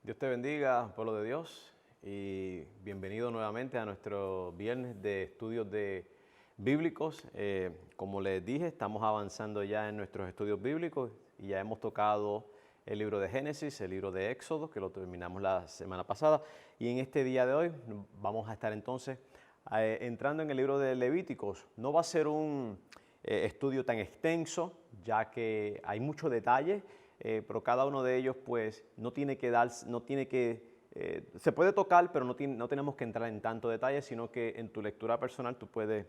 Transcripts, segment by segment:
Dios te bendiga, pueblo de Dios, y bienvenido nuevamente a nuestro viernes de estudios bíblicos. Como les dije, estamos avanzando ya en nuestros estudios bíblicos y ya hemos tocado el libro de Génesis, el libro de Éxodo, que lo terminamos la semana pasada, y en este día de hoy vamos a estar entonces entrando en el libro de Levíticos. No va a ser un estudio tan extenso, ya que hay muchos detalles, pero cada uno de ellos pues no tiene que se puede tocar, pero no tenemos que entrar en tanto detalle, sino que en tu lectura personal tú puedes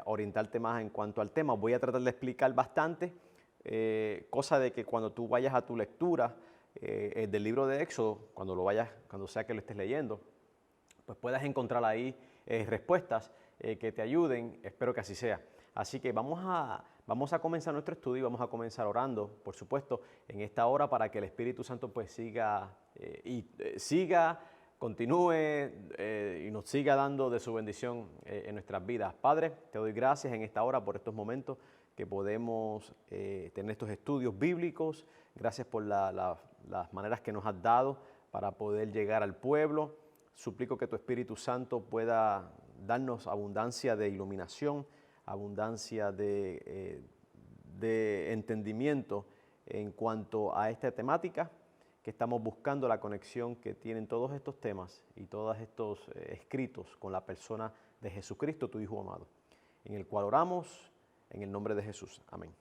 orientarte más en cuanto al tema. Voy a tratar de explicar bastante, cosa de que cuando tú vayas a tu lectura del libro de Éxodo, cuando sea que lo estés leyendo, pues puedas encontrar ahí respuestas que te ayuden. Espero que así sea. Así que vamos a comenzar nuestro estudio y vamos a comenzar orando, por supuesto, en esta hora para que el Espíritu Santo pues continúe y nos siga dando de su bendición en nuestras vidas. Padre, te doy gracias en esta hora por estos momentos que podemos tener estos estudios bíblicos. Gracias por las maneras que nos has dado para poder llegar al pueblo. Suplico que tu Espíritu Santo pueda darnos abundancia de iluminación, abundancia de entendimiento en cuanto a esta temática que estamos buscando, la conexión que tienen todos estos temas y todos estos escritos con la persona de Jesucristo, tu Hijo amado, en el cual oramos en el nombre de Jesús. Amén.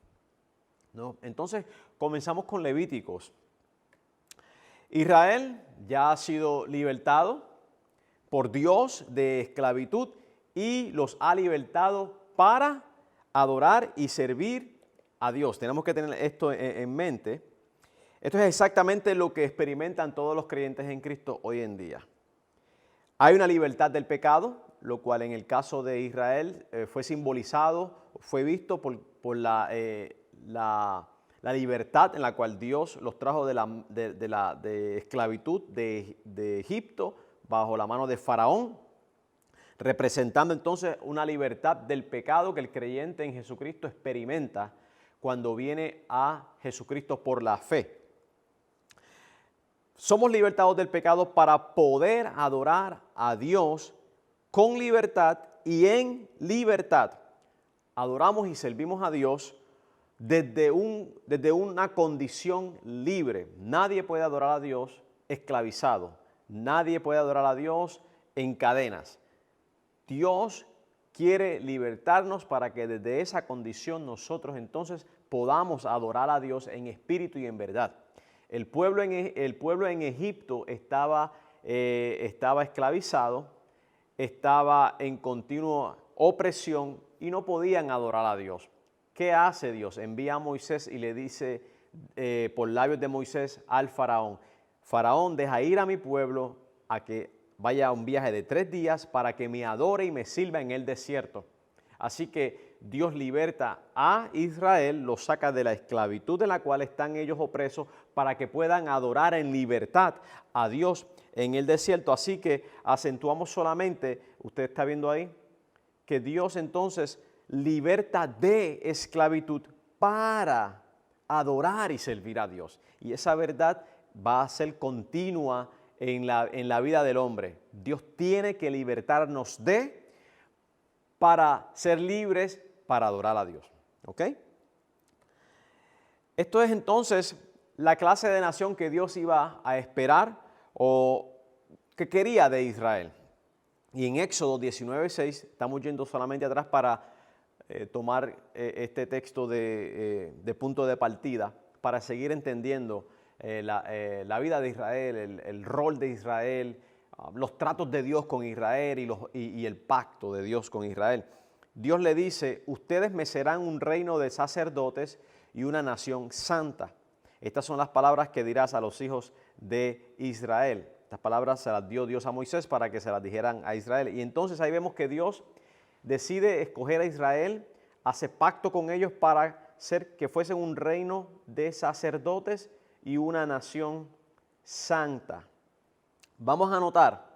¿No? Entonces, comenzamos con Levíticos. Israel ya ha sido libertado por Dios de esclavitud y los ha libertado para adorar y servir a Dios. Tenemos que tener esto en mente. Esto es exactamente lo que experimentan todos los creyentes en Cristo hoy en día. Hay una libertad del pecado, lo cual en el caso de Israel fue simbolizado, fue visto por la libertad en la cual Dios los trajo de esclavitud de Egipto bajo la mano de Faraón, representando entonces una libertad del pecado que el creyente en Jesucristo experimenta cuando viene a Jesucristo por la fe. Somos libertados del pecado para poder adorar a Dios con libertad y en libertad. Adoramos y servimos a Dios desde una condición libre. Nadie puede adorar a Dios esclavizado. Nadie puede adorar a Dios en cadenas. Dios quiere libertarnos para que desde esa condición nosotros entonces podamos adorar a Dios en espíritu y en verdad. El pueblo en Egipto estaba esclavizado, estaba en continua opresión y no podían adorar a Dios. ¿Qué hace Dios? Envía a Moisés y le dice por labios de Moisés al faraón: Faraón, deja ir a mi pueblo a que vaya a un viaje de 3 días para que me adore y me sirva en el desierto. Así que Dios liberta a Israel, los saca de la esclavitud en la cual están ellos opresos para que puedan adorar en libertad a Dios en el desierto. Así que acentuamos solamente, usted está viendo ahí, que Dios entonces liberta de esclavitud para adorar y servir a Dios. Y esa verdad va a ser continua en la vida del hombre. Dios tiene que libertarnos para ser libres para adorar a Dios. ¿Ok? Esto es entonces la clase de nación que Dios iba a esperar o que quería de Israel. Y en Éxodo 19:6, estamos yendo solamente atrás para tomar este texto de punto de partida, para seguir entendiendo la vida de Israel, el rol de Israel, los tratos de Dios con Israel y el pacto de Dios con Israel. Dios le dice: ustedes me serán un reino de sacerdotes y una nación santa. Estas son las palabras que dirás a los hijos de Israel. Estas palabras se las dio Dios a Moisés para que se las dijeran a Israel. Y entonces ahí vemos que Dios decide escoger a Israel, hace pacto con ellos para que fuesen un reino de sacerdotes y una nación santa. Vamos a notar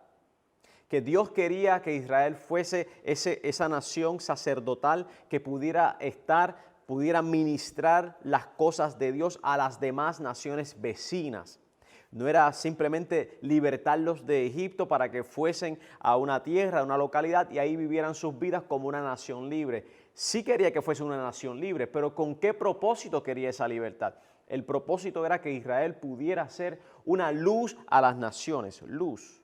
que Dios quería que Israel fuese esa nación sacerdotal que pudiera ministrar las cosas de Dios a las demás naciones vecinas. No era simplemente libertarlos de Egipto para que fuesen a una tierra, a una localidad y ahí vivieran sus vidas como una nación libre. Sí quería que fuese una nación libre, pero ¿con qué propósito quería esa libertad? El propósito era que Israel pudiera ser una luz a las naciones, luz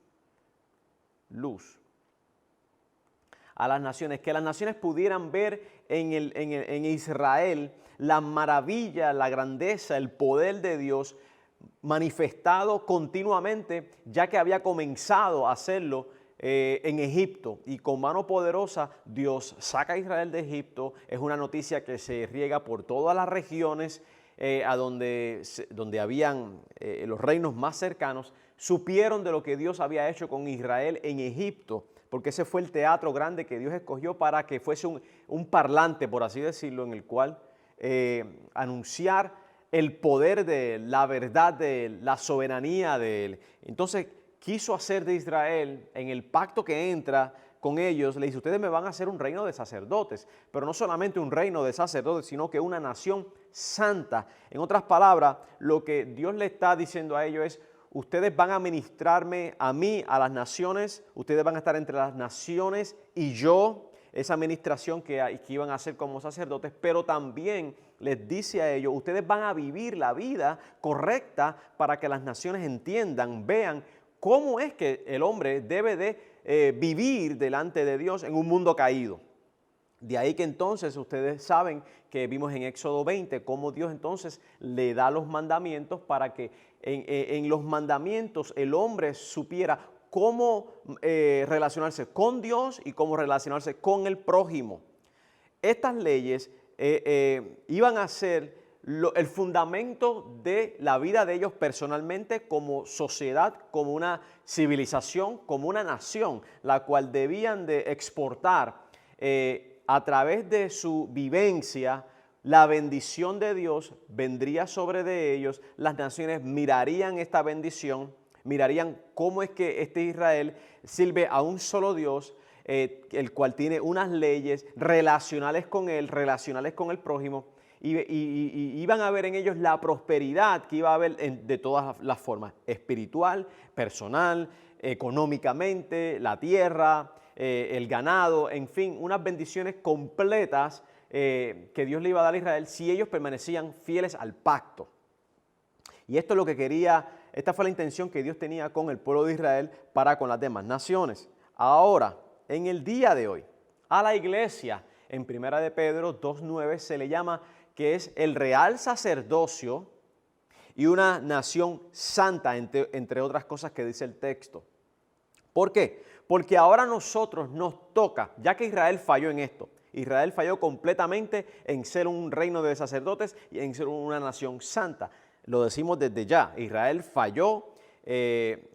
a las naciones, que las naciones pudieran ver en Israel la maravilla, la grandeza, el poder de Dios manifestado continuamente, ya que había comenzado a hacerlo en Egipto, y con mano poderosa Dios saca a Israel de Egipto. Es una noticia que se riega por todas las regiones a donde habían los reinos más cercanos, supieron de lo que Dios había hecho con Israel en Egipto, porque ese fue el teatro grande que Dios escogió para que fuese un parlante, por así decirlo, en el cual anunciar el poder de él, la verdad de él, la soberanía de él. Entonces quiso hacer de Israel, en el pacto que entra con ellos, le dice: ustedes me van a hacer un reino de sacerdotes, pero no solamente un reino de sacerdotes, sino que una nación santa. En otras palabras, lo que Dios le está diciendo a ellos es: ustedes van a ministrarme a mí, a las naciones, ustedes van a estar entre las naciones y yo, esa administración que iban a hacer como sacerdotes, pero también les dice a ellos: ustedes van a vivir la vida correcta para que las naciones entiendan, vean cómo es que el hombre debe de vivir delante de Dios en un mundo caído. De ahí que entonces ustedes saben que vimos en Éxodo 20 cómo Dios entonces le da los mandamientos para que en los mandamientos el hombre supiera cómo relacionarse con Dios y cómo relacionarse con el prójimo. Estas leyes iban a ser el fundamento de la vida de ellos personalmente, como sociedad, como una civilización, como una nación, la cual debían de exportar a través de su vivencia. La bendición de Dios vendría sobre de ellos, las naciones mirarían esta bendición, mirarían cómo es que este Israel sirve a un solo Dios, el cual tiene unas leyes relacionales con él, relacionales con el prójimo, y iban a ver en ellos la prosperidad que iba a haber de todas las formas: espiritual, personal, económicamente, la tierra, el ganado, en fin, unas bendiciones completas que Dios le iba a dar a Israel si ellos permanecían fieles al pacto. Y esto es lo que quería, esta fue la intención que Dios tenía con el pueblo de Israel para con las demás naciones. Ahora, en el día de hoy, a la iglesia, en 1 de Pedro 2:9 se le llama que es el real sacerdocio y una nación santa, entre otras cosas que dice el texto. ¿Por qué? Porque ahora a nosotros nos toca, ya que Israel falló en esto, Israel falló completamente en ser un reino de sacerdotes y en ser una nación santa. Lo decimos desde ya, Israel falló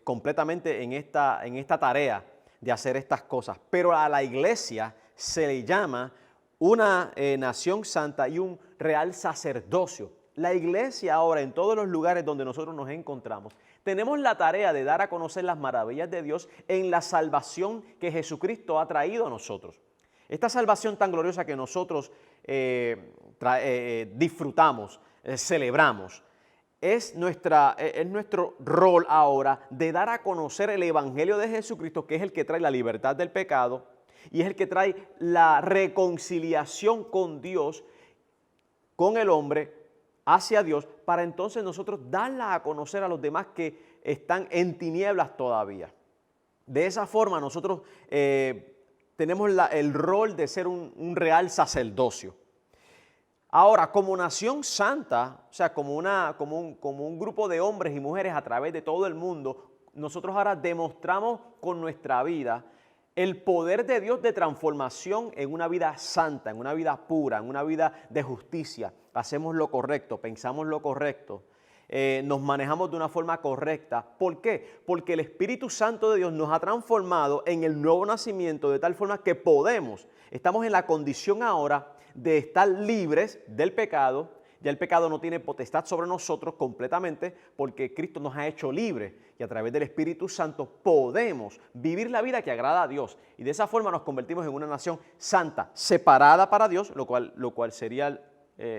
completamente en esta tarea de hacer estas cosas. Pero a la iglesia se le llama una nación santa y un real sacerdocio. La iglesia ahora, en todos los lugares donde nosotros nos encontramos, tenemos la tarea de dar a conocer las maravillas de Dios en la salvación que Jesucristo ha traído a nosotros. Esta salvación tan gloriosa que nosotros disfrutamos, celebramos, es nuestro rol ahora de dar a conocer el Evangelio de Jesucristo, que es el que trae la libertad del pecado y es el que trae la reconciliación con Dios, con el hombre, hacia Dios, para entonces nosotros darla a conocer a los demás que están en tinieblas todavía. De esa forma nosotros tenemos el rol de ser un real sacerdocio. Ahora, como nación santa, o sea, como un grupo de hombres y mujeres a través de todo el mundo, nosotros ahora demostramos con nuestra vida el poder de Dios de transformación en una vida santa, en una vida pura, en una vida de justicia. Hacemos lo correcto, pensamos lo correcto, nos manejamos de una forma correcta. ¿Por qué? Porque el Espíritu Santo de Dios nos ha transformado en el nuevo nacimiento de tal forma que estamos en la condición ahora de estar libres del pecado. Ya el pecado no tiene potestad sobre nosotros completamente porque Cristo nos ha hecho libres y a través del Espíritu Santo podemos vivir la vida que agrada a Dios y de esa forma nos convertimos en una nación santa, separada para Dios, lo cual sería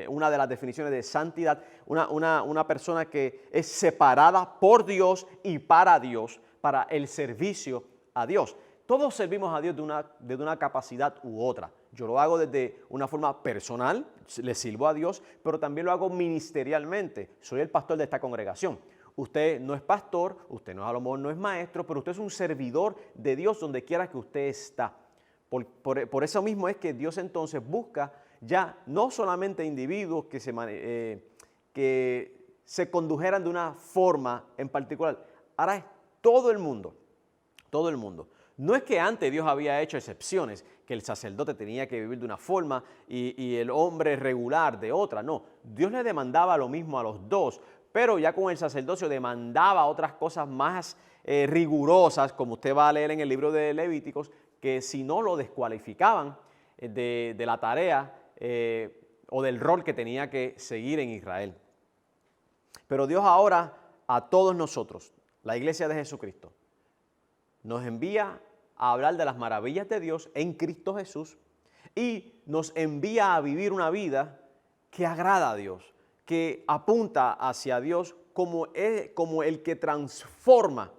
una de las definiciones de santidad, una persona que es separada por Dios y para Dios, para el servicio a Dios. Todos servimos a Dios desde una capacidad u otra. Yo lo hago desde una forma personal, le sirvo a Dios, pero también lo hago ministerialmente. Soy el pastor de esta congregación. Usted no es pastor, usted a lo mejor no es maestro, pero usted es un servidor de Dios donde quiera que usted está. Por eso mismo es que Dios entonces busca ya no solamente individuos que se condujeran de una forma en particular, ahora es todo el mundo, todo el mundo. No es que antes Dios había hecho excepciones, que el sacerdote tenía que vivir de una forma y el hombre regular de otra, no. Dios le demandaba lo mismo a los dos, pero ya con el sacerdocio demandaba otras cosas más rigurosas, como usted va a leer en el libro de Levíticos, que si no lo descualificaban de la tarea o del rol que tenía que seguir en Israel. Pero Dios ahora a todos nosotros, la iglesia de Jesucristo, nos envía a hablar de las maravillas de Dios en Cristo Jesús y nos envía a vivir una vida que agrada a Dios, que apunta hacia Dios como el que transforma.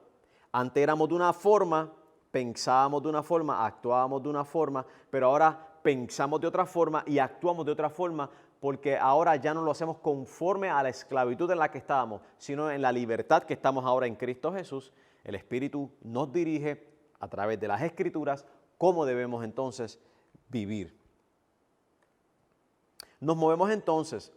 Antes éramos de una forma, pensábamos de una forma, actuábamos de una forma, pero ahora pensamos de otra forma y actuamos de otra forma porque ahora ya no lo hacemos conforme a la esclavitud en la que estábamos, sino en la libertad que estamos ahora en Cristo Jesús. El Espíritu nos dirige a través de las Escrituras cómo debemos entonces vivir. Nos movemos entonces.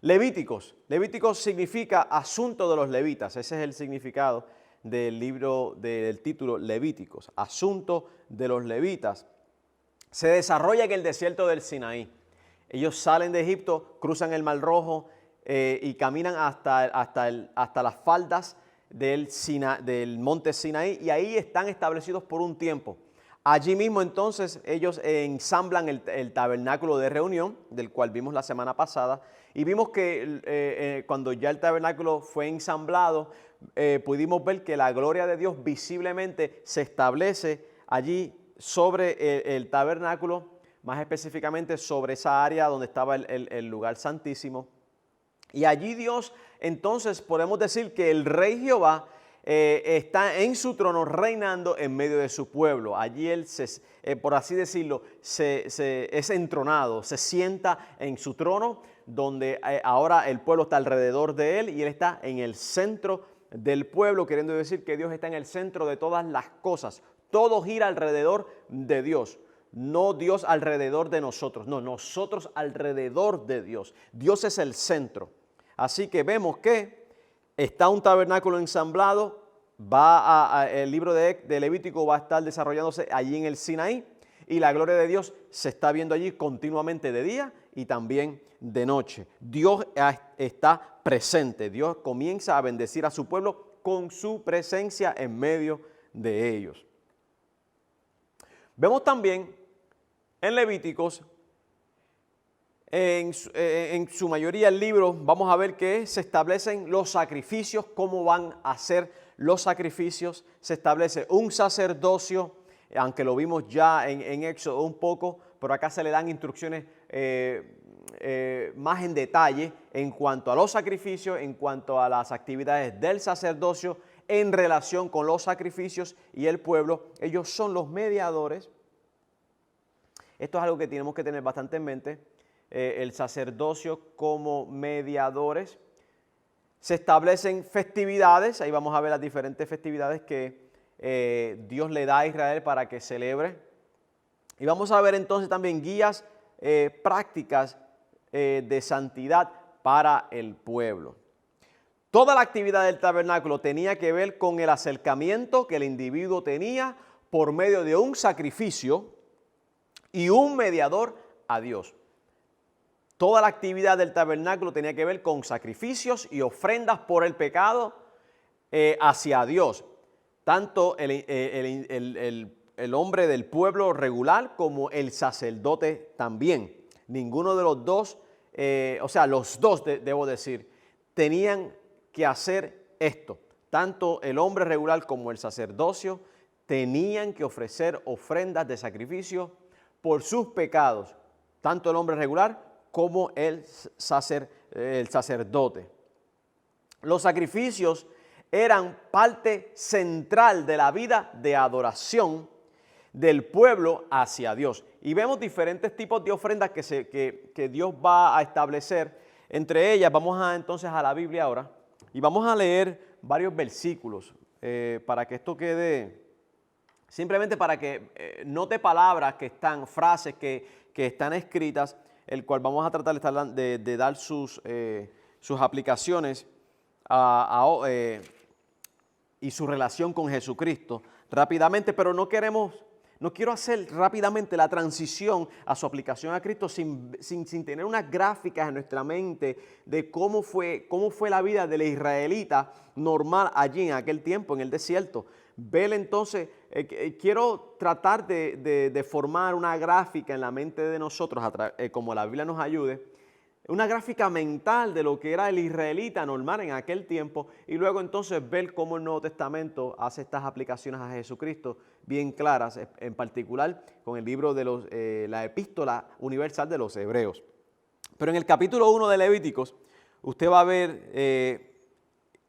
Levíticos. Levíticos significa asunto de los levitas. Ese es el significado del libro, del título Levíticos. Asunto de los levitas. Se desarrolla en el desierto del Sinaí. Ellos salen de Egipto, cruzan el Mar Rojo y caminan hasta las faldas del monte Sinaí y ahí están establecidos por un tiempo. Allí mismo entonces ellos ensamblan el tabernáculo de reunión, del cual vimos la semana pasada, y vimos que cuando ya el tabernáculo fue ensamblado, pudimos ver que la gloria de Dios visiblemente se establece allí sobre el tabernáculo, más específicamente sobre esa área donde estaba el lugar santísimo. Y allí Dios, entonces podemos decir que el Rey Jehová está en su trono reinando en medio de su pueblo. Allí Él, por así decirlo, es entronado, se sienta en su trono, donde ahora el pueblo está alrededor de Él y Él está en el centro del pueblo, queriendo decir que Dios está en el centro de todas las cosas. Todo gira alrededor de Dios. No Dios alrededor de nosotros, no, nosotros alrededor de Dios. Dios es el centro. Así que vemos que está un tabernáculo ensamblado, el libro de Levítico va a estar desarrollándose allí en el Sinaí y la gloria de Dios se está viendo allí continuamente de día y también de noche. Dios está presente, Dios comienza a bendecir a su pueblo con su presencia en medio de ellos. Vemos también en Levíticos, en su mayoría el libro, vamos a ver que se establecen los sacrificios, cómo van a ser los sacrificios, se establece un sacerdocio, aunque lo vimos ya en Éxodo un poco, pero acá se le dan instrucciones más en detalle en cuanto a los sacrificios, en cuanto a las actividades del sacerdocio en relación con los sacrificios y el pueblo. Ellos son los mediadores. Esto es algo que tenemos que tener bastante en mente. El sacerdocio como mediadores. Se establecen festividades, ahí vamos a ver las diferentes festividades que Dios le da a Israel para que celebre. Y vamos a ver entonces también guías prácticas de santidad para el pueblo. Toda la actividad del tabernáculo tenía que ver con el acercamiento que el individuo tenía por medio de un sacrificio y un mediador a Dios. Toda la actividad del tabernáculo tenía que ver con sacrificios y ofrendas por el pecado hacia Dios. Tanto el hombre del pueblo regular como el sacerdote también. Ninguno de los dos, los dos, debo decir, tenían que hacer esto. Tanto el hombre regular como el sacerdocio tenían que ofrecer ofrendas de sacrificio por sus pecados. Tanto el hombre regular como el sacerdote. Los sacrificios eran parte central de la vida de adoración del pueblo hacia Dios. Y vemos diferentes tipos de ofrendas que Dios va a establecer. Entre ellas, vamos entonces a la Biblia ahora y vamos a leer varios versículos para que esto quede, simplemente para que note palabras que están, frases que están escritas, el cual vamos a tratar de dar sus aplicaciones y su relación con Jesucristo rápidamente, pero no quiero hacer rápidamente la transición a su aplicación a Cristo sin tener unas gráficas en nuestra mente de cómo fue la vida del israelita normal allí en aquel tiempo, en el desierto. Ver entonces, quiero tratar de formar una gráfica en la mente de nosotros, como la Biblia nos ayude, una gráfica mental de lo que era el israelita normal en aquel tiempo y luego entonces ver cómo el Nuevo Testamento hace estas aplicaciones a Jesucristo bien claras, en particular con el libro de la Epístola Universal de los Hebreos. Pero en el capítulo 1 de Levíticos, usted va a ver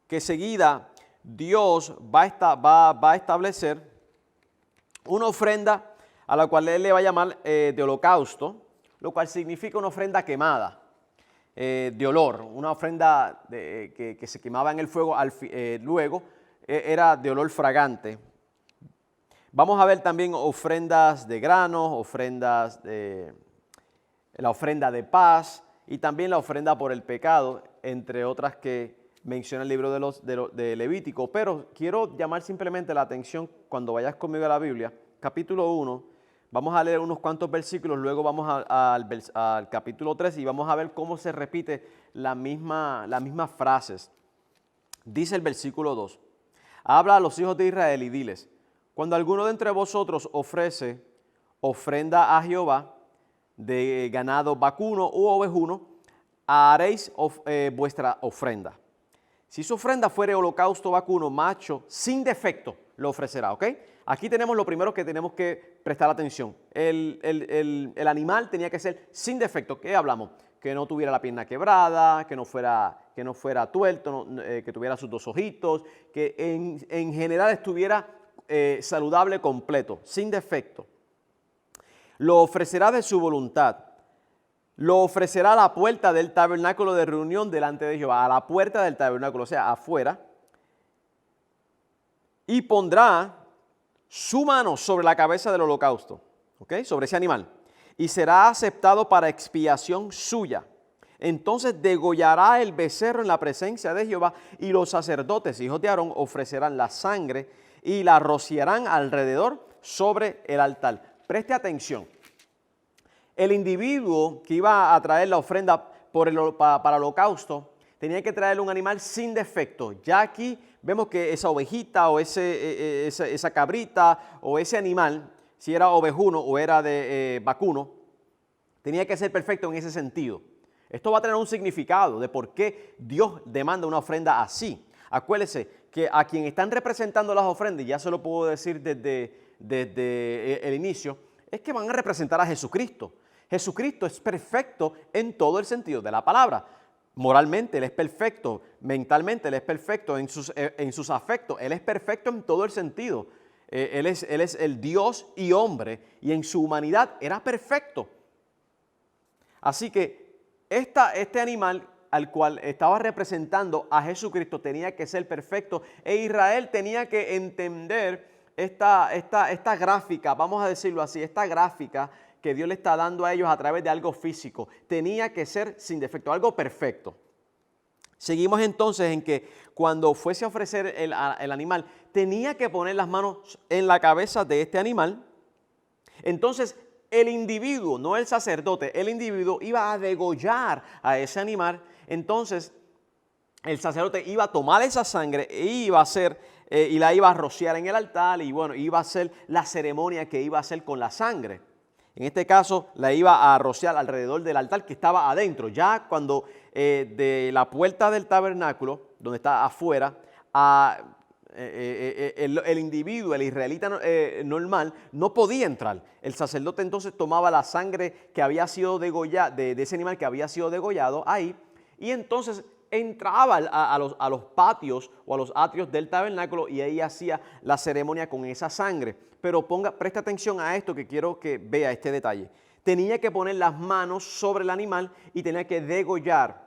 que seguida Dios va a establecer una ofrenda a la cual Él le va a llamar de holocausto, lo cual significa una ofrenda quemada. De olor, una ofrenda que se quemaba en el fuego, luego era de olor fragante. Vamos a ver también ofrendas de granos, la ofrenda de paz y también la ofrenda por el pecado, entre otras que menciona el libro de Levítico. Pero quiero llamar simplemente la atención cuando vayas conmigo a la Biblia, capítulo 1. Vamos a leer unos cuantos versículos, luego vamos al capítulo 3 y vamos a ver cómo se repite las mismas frases. Dice el versículo 2, habla a los hijos de Israel y diles, cuando alguno de entre vosotros ofrece ofrenda a Jehová de ganado vacuno u ovejuno, haréis vuestra ofrenda. Si su ofrenda fuere holocausto vacuno macho sin defecto, lo ofrecerá, ¿ok? Aquí tenemos lo primero que tenemos que prestar atención. El animal tenía que ser sin defecto. ¿Qué hablamos? Que no tuviera la pierna quebrada, que no fuera tuerto, que tuviera sus dos ojitos, que en general estuviera saludable completo, sin defecto. Lo ofrecerá de su voluntad. Lo ofrecerá a la puerta del tabernáculo de reunión delante de Jehová, a la puerta del tabernáculo, o sea, afuera, y pondrá su mano sobre la cabeza del holocausto, ¿ok? Sobre ese animal, y será aceptado para expiación suya. Entonces degollará el becerro en la presencia de Jehová, y los sacerdotes, hijos de Aarón, ofrecerán la sangre y la rociarán alrededor sobre el altar. Preste atención. El individuo que iba a traer la ofrenda para el holocausto tenía que traer un animal sin defecto. Ya aquí vemos que esa ovejita o esa cabrita o ese animal, si era ovejuno o era de vacuno, tenía que ser perfecto en ese sentido. Esto va a tener un significado de por qué Dios demanda una ofrenda así. Acuérdese que a quien están representando las ofrendas, y ya se lo puedo decir desde el inicio, es que van a representar a Jesucristo. Jesucristo es perfecto en todo el sentido de la palabra. Moralmente Él es perfecto, mentalmente Él es perfecto, en sus afectos Él es perfecto en todo el sentido. Él es el Dios y hombre, y en su humanidad era perfecto. Así que este animal al cual estaba representando a Jesucristo tenía que ser perfecto, e Israel tenía que entender esta gráfica, vamos a decirlo así, esta gráfica que Dios le está dando a ellos a través de algo físico. Tenía que ser sin defecto, algo perfecto. Seguimos entonces en que cuando fuese a ofrecer el animal, tenía que poner las manos en la cabeza de este animal. Entonces el individuo, no el sacerdote, el individuo iba a degollar a ese animal. Entonces el sacerdote iba a tomar esa sangre y la iba a rociar en el altar, y bueno, iba a hacer la ceremonia que iba a hacer con la sangre. En este caso la iba a rociar alrededor del altar que estaba adentro. Ya cuando de la puerta del tabernáculo, donde está afuera, el individuo, el israelita normal, no podía entrar. El sacerdote entonces tomaba la sangre que había sido degollada, de ese animal que había sido degollado ahí, y entonces entraba a los patios o a los atrios del tabernáculo y ahí hacía la ceremonia con esa sangre. Pero presta atención a esto, que quiero que vea este detalle. Tenía que poner las manos sobre el animal y tenía que degollar.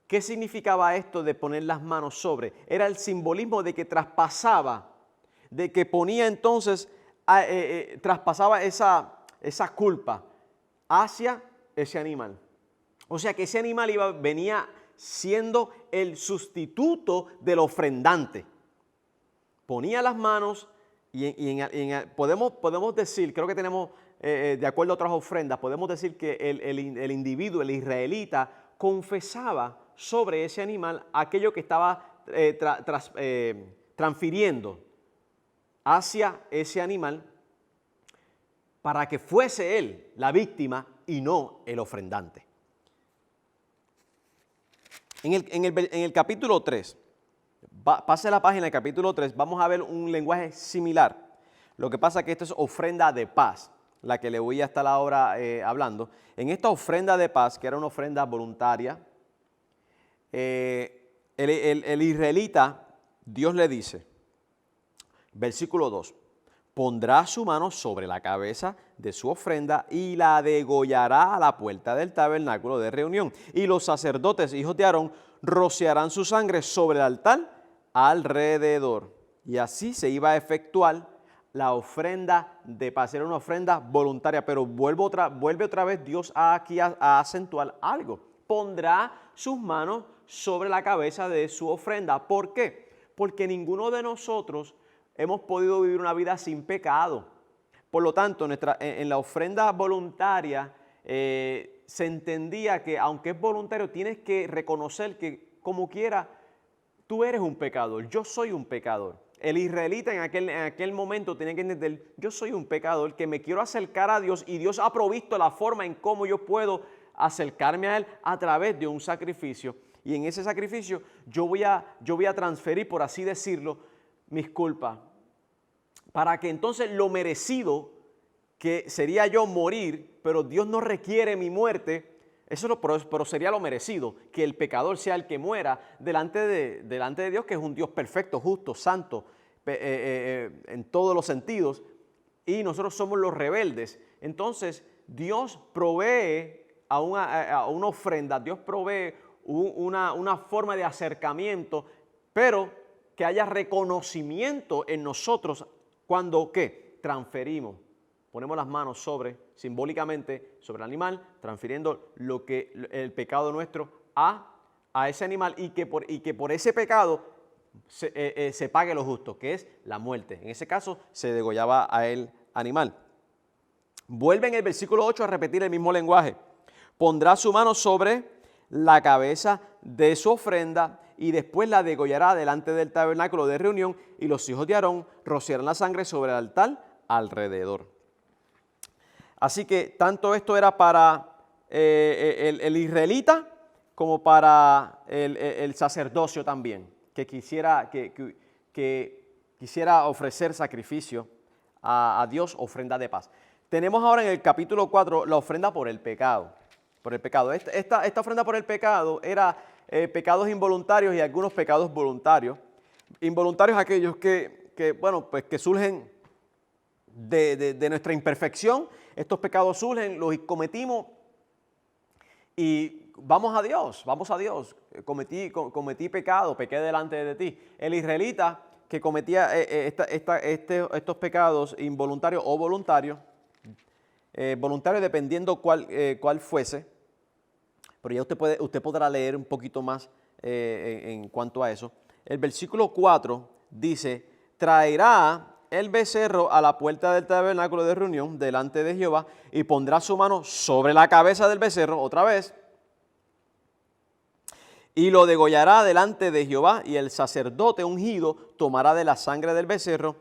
¿Qué significaba esto de poner las manos sobre? Era el simbolismo de que traspasaba, de que ponía entonces, traspasaba esa culpa hacia ese animal. O sea que ese animal venía siendo el sustituto del ofrendante. Ponía las manos y podemos decir, creo que tenemos, de acuerdo a otras ofrendas, podemos decir que el individuo, el israelita, confesaba sobre ese animal aquello que estaba transfiriendo hacia ese animal para que fuese él la víctima y no el ofrendante. En el capítulo 3, pase la página del capítulo 3, vamos a ver un lenguaje similar. Lo que pasa es que esto es ofrenda de paz, la que le voy a estar ahora hablando. En esta ofrenda de paz, que era una ofrenda voluntaria, el israelita, Dios le dice, versículo 2, pondrá su mano sobre la cabeza de su ofrenda y la degollará a la puerta del tabernáculo de reunión. Y los sacerdotes, hijos de Aarón, rociarán su sangre sobre el altar alrededor. Y así se iba a efectuar la ofrenda de paz. Era una ofrenda voluntaria, pero vuelve otra vez Dios aquí a acentuar algo. Pondrá sus manos sobre la cabeza de su ofrenda. ¿Por qué? Porque ninguno de nosotros hemos podido vivir una vida sin pecado. Por lo tanto, en la ofrenda voluntaria se entendía que aunque es voluntario, tienes que reconocer que como quiera, tú eres un pecador, yo soy un pecador. El israelita en aquel momento tenía que entender, yo soy un pecador que me quiero acercar a Dios y Dios ha provisto la forma en cómo yo puedo acercarme a Él a través de un sacrificio. Y en ese sacrificio yo voy a transferir, por así decirlo, mis culpas, para que entonces lo merecido, que sería yo morir, pero Dios no requiere mi muerte, pero sería lo merecido, que el pecador sea el que muera delante de Dios, que es un Dios perfecto, justo, santo, en todos los sentidos, y nosotros somos los rebeldes. Entonces Dios provee a una ofrenda, Dios provee una forma de acercamiento, pero que haya reconocimiento en nosotros cuando, ¿qué? Transferimos, ponemos las manos simbólicamente sobre el animal, transfiriendo el pecado nuestro a ese animal y que por ese pecado se pague lo justo, que es la muerte. En ese caso se degollaba a el animal. Vuelve en el versículo 8 a repetir el mismo lenguaje. Pondrá su mano sobre la cabeza de su ofrenda y después la degollará delante del tabernáculo de reunión y los hijos de Aarón rociarán la sangre sobre el altar alrededor. Así que tanto esto era para el israelita como para el sacerdocio también, que quisiera ofrecer sacrificio a Dios, ofrenda de paz. Tenemos ahora en el capítulo 4 la ofrenda por el pecado. Esta ofrenda por el pecado era pecados involuntarios y algunos pecados voluntarios. Involuntarios aquellos que surgen de nuestra imperfección. Estos pecados surgen, los cometimos y vamos a Dios. Cometí pecado, pequé delante de ti. El israelita que cometía estos pecados involuntarios o voluntarios, voluntarios dependiendo cuál fuese, pero ya usted podrá leer un poquito más en cuanto a eso. El versículo 4 dice, traerá el becerro a la puerta del tabernáculo de reunión delante de Jehová y pondrá su mano sobre la cabeza del becerro otra vez y lo degollará delante de Jehová y el sacerdote ungido tomará de la sangre del becerro,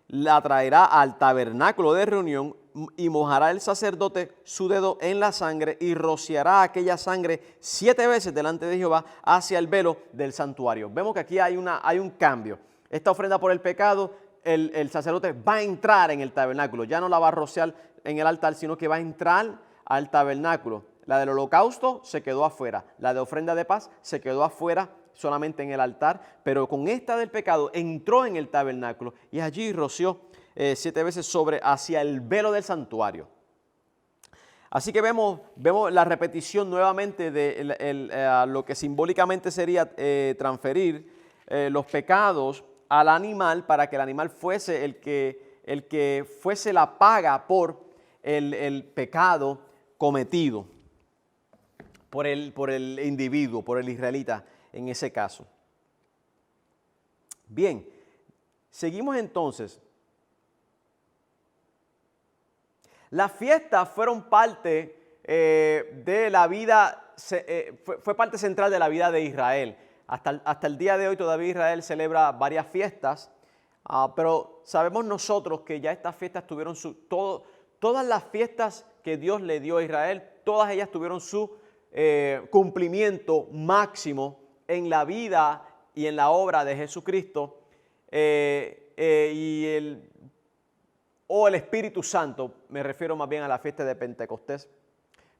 la traerá al tabernáculo de reunión y mojará el sacerdote su dedo en la sangre y rociará aquella sangre 7 veces delante de Jehová hacia el velo del santuario. Vemos que aquí hay un cambio. esta ofrenda por el pecado, el sacerdote va a entrar en el tabernáculo. Ya no la va a rociar en el altar, sino que va a entrar al tabernáculo. La del holocausto se quedó afuera. La de ofrenda de paz se quedó afuera, solamente en el altar. Pero con esta del pecado entró en el tabernáculo y allí roció 7 veces hacia el velo del santuario. Así que vemos la repetición nuevamente de lo que simbólicamente sería transferir los pecados al animal para que el animal fuese el que fuese la paga por el pecado cometido por el individuo, por el israelita en ese caso. Bien, seguimos entonces. Las fiestas fueron parte de la vida, fue parte central de la vida de Israel. Hasta el día de hoy todavía Israel celebra varias fiestas, pero sabemos nosotros que ya estas fiestas tuvieron todas las fiestas que Dios le dio a Israel, todas ellas tuvieron su cumplimiento máximo en la vida y en la obra de Jesucristo o el Espíritu Santo, me refiero más bien a la fiesta de Pentecostés,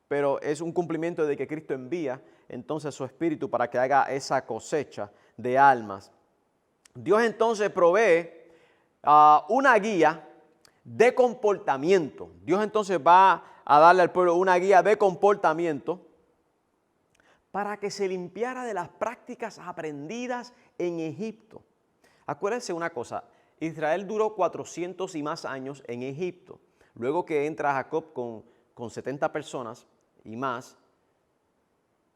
pero es un cumplimiento de que Cristo envía entonces su Espíritu para que haga esa cosecha de almas. Dios entonces provee una guía de comportamiento. Dios entonces va a darle al pueblo una guía de comportamiento para que se limpiara de las prácticas aprendidas en Egipto. Acuérdense una cosa, Israel duró 400 y más años en Egipto. Luego que entra Jacob con 70 personas y más,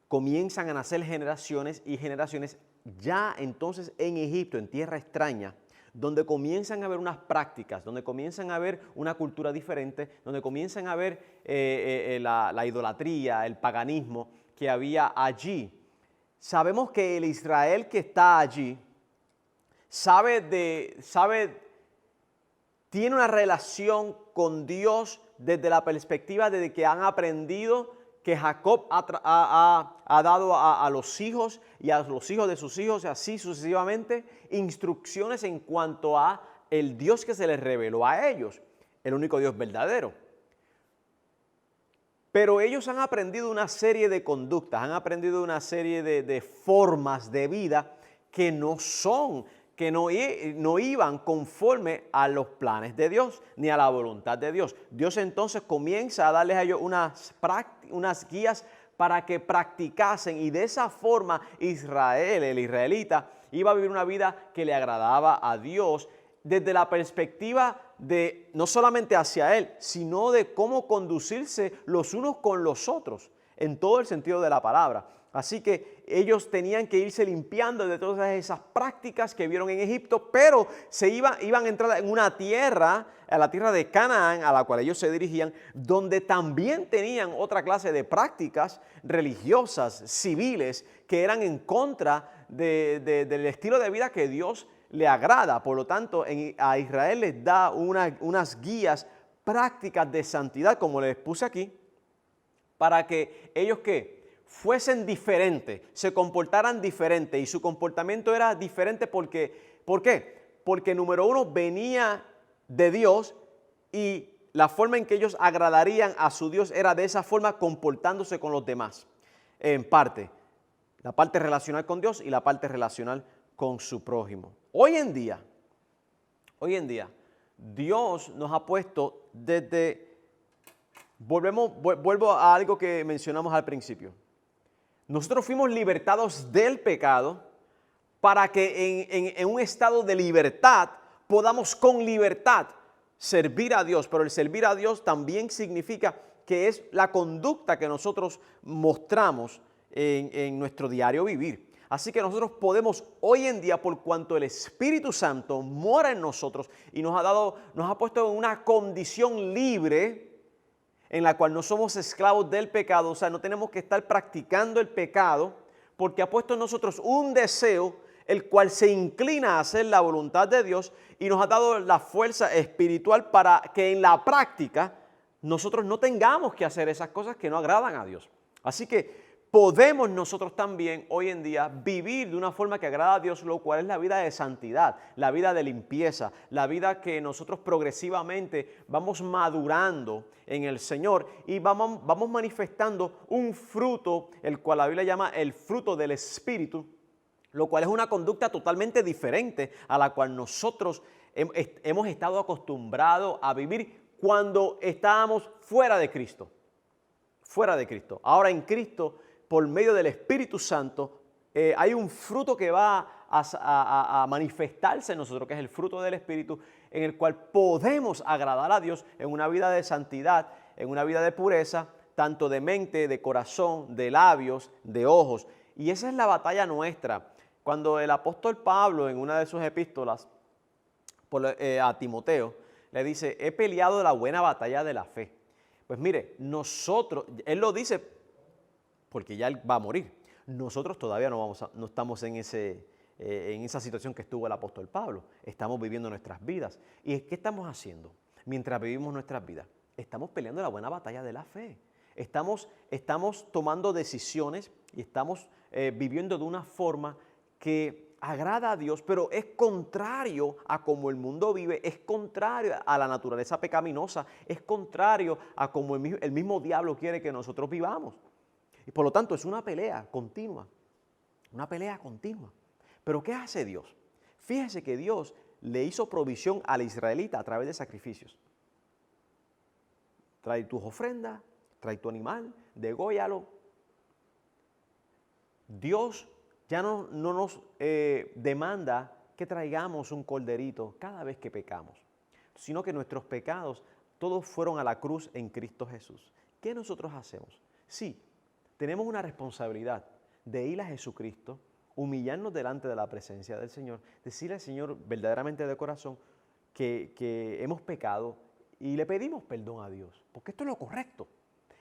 comienzan a nacer generaciones y generaciones ya entonces en Egipto, en tierra extraña, donde comienzan a haber unas prácticas, donde comienzan a haber una cultura diferente, donde comienzan a haber la idolatría, el paganismo que había allí. Sabemos que el Israel que está allí tiene una relación con Dios desde la perspectiva de que han aprendido que Jacob ha dado a los hijos y a los hijos de sus hijos, y así sucesivamente, instrucciones en cuanto a el Dios que se les reveló a ellos, el único Dios verdadero. Pero ellos han aprendido una serie de conductas, han aprendido una serie de formas de vida que no iban conforme a los planes de Dios, ni a la voluntad de Dios. Dios entonces comienza a darles a ellos unas guías para que practicasen, y de esa forma Israel, el israelita, iba a vivir una vida que le agradaba a Dios desde la perspectiva de no solamente hacia Él, sino de cómo conducirse los unos con los otros, en todo el sentido de la palabra. Así que ellos tenían que irse limpiando de todas esas prácticas que vieron en Egipto, pero iban a entrar en una tierra, a la tierra de Canaán, a la cual ellos se dirigían, donde también tenían otra clase de prácticas religiosas, civiles, que eran en contra del estilo de vida que Dios le agrada. Por lo tanto, a Israel les da unas guías prácticas de santidad, como les puse aquí, para que ellos fuesen diferentes, se comportaran diferente, y su comportamiento era diferente porque, ¿por qué? Porque número uno, venía de Dios, y la forma en que ellos agradarían a su Dios era de esa forma, comportándose con los demás. En parte, la parte relacional con Dios y la parte relacional con su prójimo. Hoy en día, Dios nos ha puesto vuelvo a algo que mencionamos al principio. Nosotros fuimos libertados del pecado para que en un estado de libertad podamos con libertad servir a Dios. Pero el servir a Dios también significa que es la conducta que nosotros mostramos en nuestro diario vivir. Así que nosotros podemos hoy en día, por cuanto el Espíritu Santo mora en nosotros y nos ha puesto en una condición libre, en la cual no somos esclavos del pecado, o sea, no tenemos que estar practicando el pecado, porque ha puesto en nosotros un deseo, el cual se inclina a hacer la voluntad de Dios, y nos ha dado la fuerza espiritual para que en la práctica nosotros no tengamos que hacer esas cosas que no agradan a Dios. Así que podemos nosotros también hoy en día vivir de una forma que agrada a Dios, lo cual es la vida de santidad, la vida de limpieza, la vida que nosotros progresivamente vamos madurando en el Señor y vamos manifestando un fruto, el cual la Biblia llama el fruto del Espíritu, lo cual es una conducta totalmente diferente a la cual nosotros hemos estado acostumbrados a vivir cuando estábamos fuera de Cristo. Fuera de Cristo. Ahora en Cristo, por medio del Espíritu Santo, hay un fruto que va a manifestarse en nosotros, que es el fruto del Espíritu, en el cual podemos agradar a Dios en una vida de santidad, en una vida de pureza, tanto de mente, de corazón, de labios, de ojos. Y esa es la batalla nuestra. Cuando el apóstol Pablo, en una de sus epístolas a Timoteo, le dice, he peleado la buena batalla de la fe. Pues mire, nosotros, él lo dice porque ya él va a morir. Nosotros todavía no estamos en esa situación que estuvo el apóstol Pablo. Estamos viviendo nuestras vidas. ¿Y qué estamos haciendo mientras vivimos nuestras vidas? Estamos peleando la buena batalla de la fe. Estamos tomando decisiones y estamos viviendo de una forma que agrada a Dios, pero es contrario a cómo el mundo vive, es contrario a la naturaleza pecaminosa, es contrario a cómo el mismo diablo quiere que nosotros vivamos. Y por lo tanto es una pelea continua, una pelea continua. Pero ¿qué hace Dios? Fíjese que Dios le hizo provisión al israelita a través de sacrificios. Trae tus ofrendas, trae tu animal, dególlalo. Dios ya no nos demanda que traigamos un corderito cada vez que pecamos, sino que nuestros pecados todos fueron a la cruz en Cristo Jesús. ¿Qué nosotros hacemos? Sí, tenemos una responsabilidad de ir a Jesucristo, humillarnos delante de la presencia del Señor, decirle al Señor verdaderamente de corazón que hemos pecado y le pedimos perdón a Dios, porque esto es lo correcto.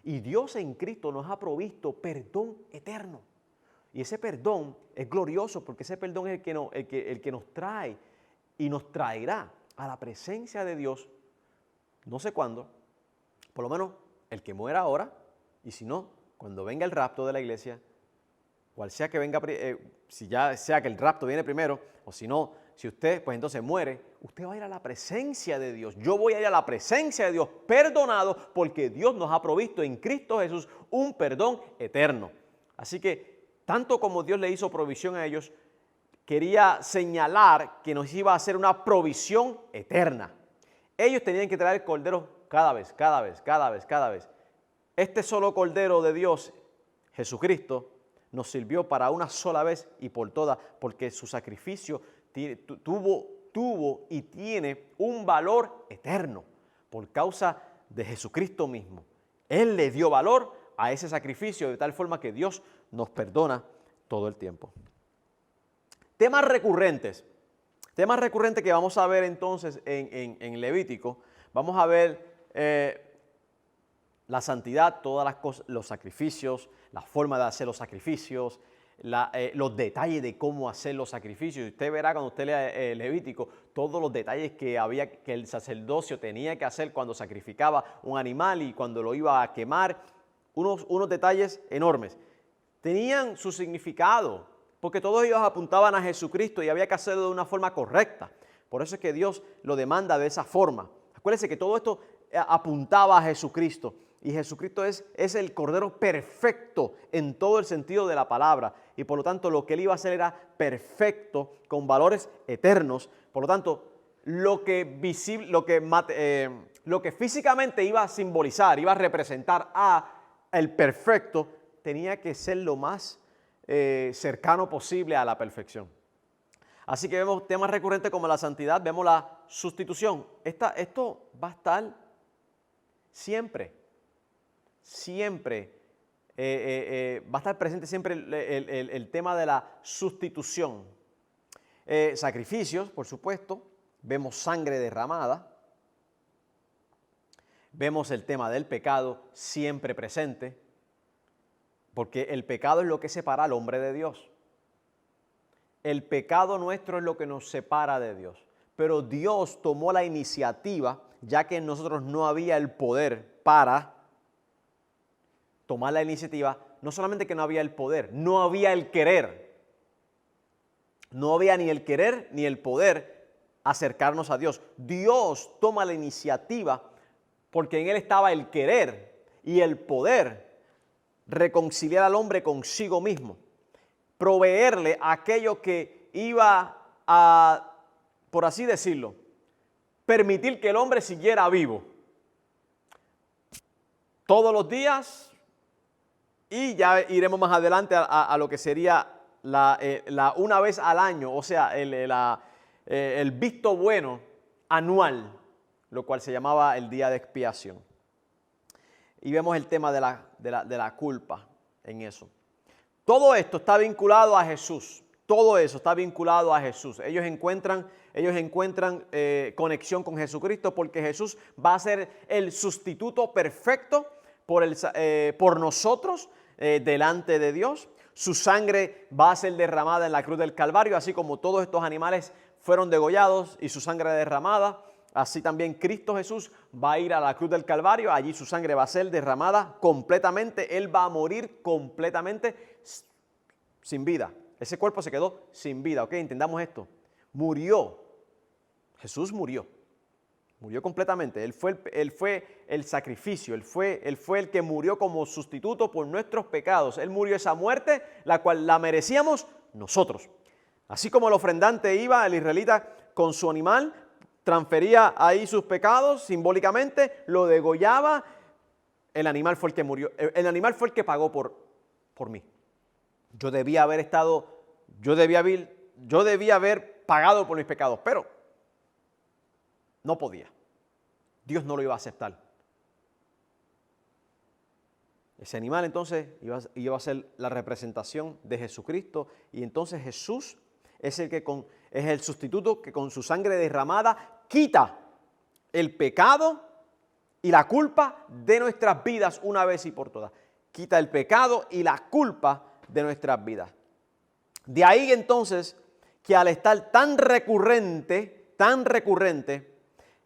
Y Dios en Cristo nos ha provisto perdón eterno. Y ese perdón es glorioso porque ese perdón es el que nos trae y nos traerá a la presencia de Dios, no sé cuándo, por lo menos el que muera ahora, y si no, cuando venga el rapto de la iglesia, cual sea que venga, si ya sea que el rapto viene primero, o si no, si usted pues entonces muere, usted va a ir a la presencia de Dios. Yo voy a ir a la presencia de Dios perdonado porque Dios nos ha provisto en Cristo Jesús un perdón eterno. Así que tanto como Dios le hizo provisión a ellos, quería señalar que nos iba a hacer una provisión eterna. Ellos tenían que traer cordero cada vez. Este solo cordero de Dios, Jesucristo, nos sirvió para una sola vez y por todas, porque su sacrificio tuvo y tiene un valor eterno por causa de Jesucristo mismo. Él le dio valor a ese sacrificio de tal forma que Dios nos perdona todo el tiempo. Temas recurrentes que vamos a ver entonces en Levítico. Vamos a ver la santidad, todas las cosas, los sacrificios, la forma de hacer los sacrificios, los detalles de cómo hacer los sacrificios. Usted verá cuando usted lea Levítico todos los detalles que el sacerdocio tenía que hacer cuando sacrificaba un animal y cuando lo iba a quemar. Unos detalles enormes. Tenían su significado, porque todos ellos apuntaban a Jesucristo y había que hacerlo de una forma correcta. Por eso es que Dios lo demanda de esa forma. Acuérdense que todo esto apuntaba a Jesucristo. Y Jesucristo es el Cordero perfecto en todo el sentido de la palabra. Y por lo tanto lo que Él iba a hacer era perfecto, con valores eternos. Por lo tanto, lo que físicamente iba a simbolizar, iba a representar a el perfecto, tenía que ser lo más cercano posible a la perfección. Así que vemos temas recurrentes como la santidad, vemos la sustitución. Esto va a estar siempre va a estar presente siempre el tema de la sustitución. Sacrificios, por supuesto, vemos sangre derramada, vemos el tema del pecado siempre presente, porque el pecado es lo que separa al hombre de Dios. El pecado nuestro es lo que nos separa de Dios, pero Dios tomó la iniciativa, ya que en nosotros no había el poder para tomar la iniciativa no solamente que no había el poder, no había el querer. No había ni el querer ni el poder acercarnos a Dios. Dios toma la iniciativa porque en Él estaba el querer y el poder reconciliar al hombre consigo mismo, proveerle aquello que iba a, por así decirlo, permitir que el hombre siguiera vivo todos los días, y ya iremos más adelante a lo que sería la una vez al año, o sea, el visto bueno anual, lo cual se llamaba el día de expiación. Y vemos el tema de la culpa en eso. Todo esto está vinculado a Jesús. Todo eso está vinculado a Jesús. Ellos encuentran conexión con Jesucristo porque Jesús va a ser el sustituto perfecto por nosotros delante de Dios. Su sangre va a ser derramada en la cruz del Calvario, así como todos estos animales fueron degollados y su sangre derramada. Así también Cristo Jesús va a ir a la cruz del Calvario, allí su sangre va a ser derramada completamente, Él va a morir completamente sin vida. Ese cuerpo se quedó sin vida, ¿ok? Entendamos esto. Murió, Jesús murió completamente. Él fue el sacrificio, Él fue el que murió como sustituto por nuestros pecados. Él murió esa muerte, la cual la merecíamos nosotros. Así como el ofrendante iba, el israelita con su animal, transfería ahí sus pecados simbólicamente, lo degollaba, el animal fue el que murió, el animal fue el que pagó por mí. Yo debía haber pagado por mis pecados, pero no podía. Dios no lo iba a aceptar. Ese animal entonces iba a ser la representación de Jesucristo, y entonces Jesús es el sustituto que con su sangre derramada quita el pecado y la culpa de nuestras vidas una vez y por todas. Quita el pecado y la culpa de nuestras vidas. De ahí entonces que al estar tan recurrente,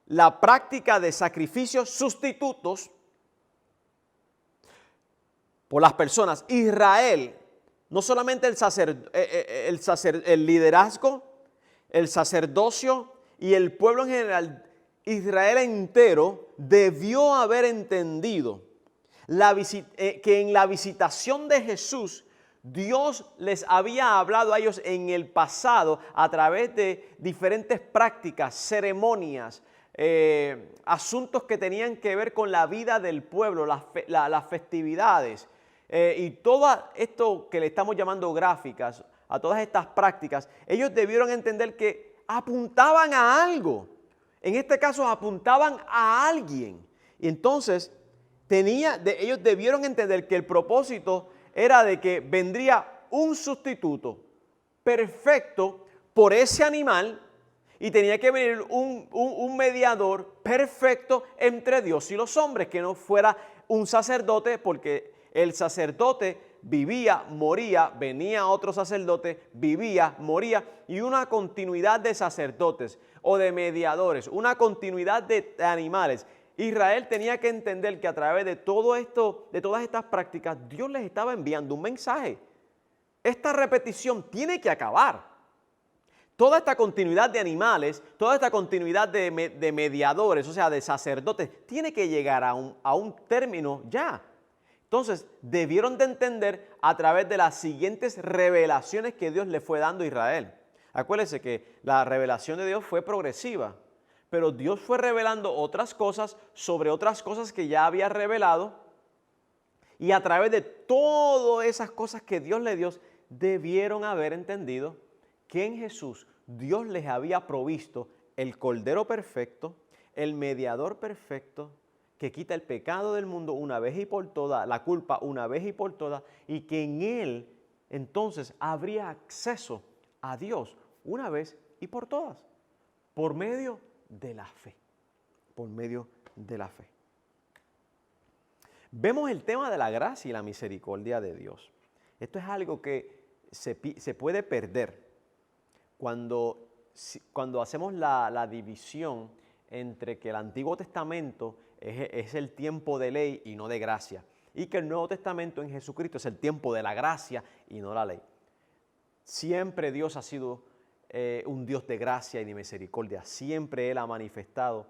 la práctica de sacrificios sustitutos por las personas, Israel, no solamente el liderazgo, el sacerdocio y el pueblo en general, Israel entero debió haber entendido que en la visitación de Jesús, Dios les había hablado a ellos en el pasado a través de diferentes prácticas, ceremonias, asuntos que tenían que ver con la vida del pueblo, las festividades. Y todo esto que le estamos llamando gráficas, a todas estas prácticas, ellos debieron entender que apuntaban a algo. En este caso apuntaban a alguien. Y entonces ellos debieron entender que el propósito era de que vendría un sustituto perfecto por ese animal, y tenía que venir un mediador perfecto entre Dios y los hombres, que no fuera un sacerdote, porque el sacerdote vivía, moría, venía otro sacerdote, vivía, moría, y una continuidad de sacerdotes o de mediadores, una continuidad de animales. Israel tenía que entender que a través de todo esto, de todas estas prácticas, Dios les estaba enviando un mensaje. Esta repetición tiene que acabar. Toda esta continuidad de animales, toda esta continuidad de mediadores, o sea, de sacerdotes, tiene que llegar a un término ya. Entonces, debieron de entender a través de las siguientes revelaciones que Dios le fue dando a Israel. Acuérdense que la revelación de Dios fue progresiva, pero Dios fue revelando otras cosas sobre otras cosas que ya había revelado, y a través de todas esas cosas que Dios le dio, debieron haber entendido que en Jesús Dios les había provisto el Cordero perfecto, el mediador perfecto, que quita el pecado del mundo una vez y por todas, la culpa una vez y por todas, y que en Él entonces habría acceso a Dios una vez y por todas, por medio de la fe, por medio de la fe. Vemos el tema de la gracia y la misericordia de Dios. Esto es algo que se puede perder cuando hacemos la división entre que el Antiguo Testamento es el tiempo de ley y no de gracia. y que el Nuevo Testamento en Jesucristo es el tiempo de la gracia y no la ley. Siempre Dios ha sido un Dios de gracia y de misericordia. Siempre Él ha manifestado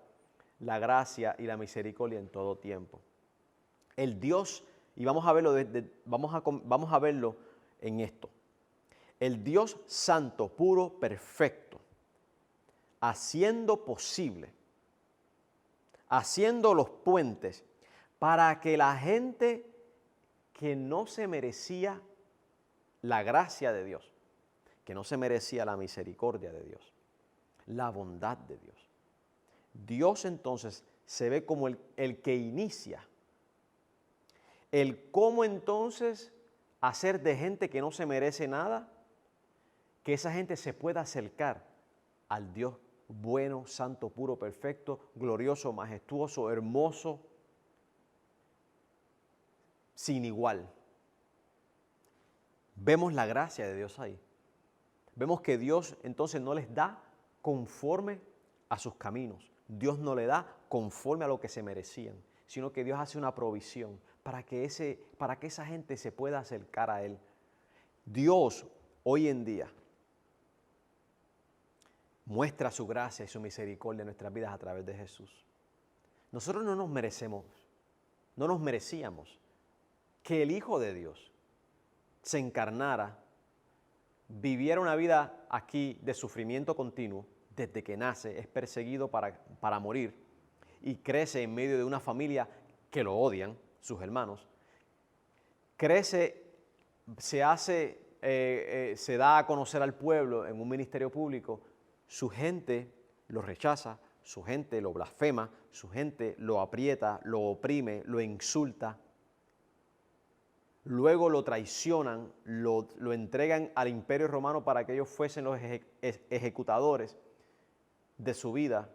la gracia y la misericordia en todo tiempo. El Dios, y vamos a verlo en esto. El Dios santo, puro, perfecto, haciendo posible, haciendo los puentes para que la gente que no se merecía la gracia de Dios, que no se merecía la misericordia de Dios, la bondad de Dios. Dios entonces se ve como el que inicia, el cómo entonces hacer de gente que no se merece nada, que esa gente se pueda acercar al Dios bueno, santo, puro, perfecto, glorioso, majestuoso, hermoso, sin igual. Vemos la gracia de Dios ahí. Vemos que Dios entonces no les da conforme a sus caminos. Dios no le da conforme a lo que se merecían, sino que Dios hace una provisión para que esa gente se pueda acercar a Él. Dios hoy en día muestra su gracia y su misericordia en nuestras vidas a través de Jesús. Nosotros no nos merecíamos que el Hijo de Dios se encarnara, viviera una vida aquí de sufrimiento continuo, desde que nace, es perseguido para morir y crece en medio de una familia que lo odian, sus hermanos. Crece, se da a conocer al pueblo en un ministerio público, su gente lo rechaza, su gente lo blasfema, su gente lo aprieta, lo oprime, lo insulta. Luego lo traicionan, lo entregan al Imperio Romano para que ellos fuesen los ejecutadores de su vida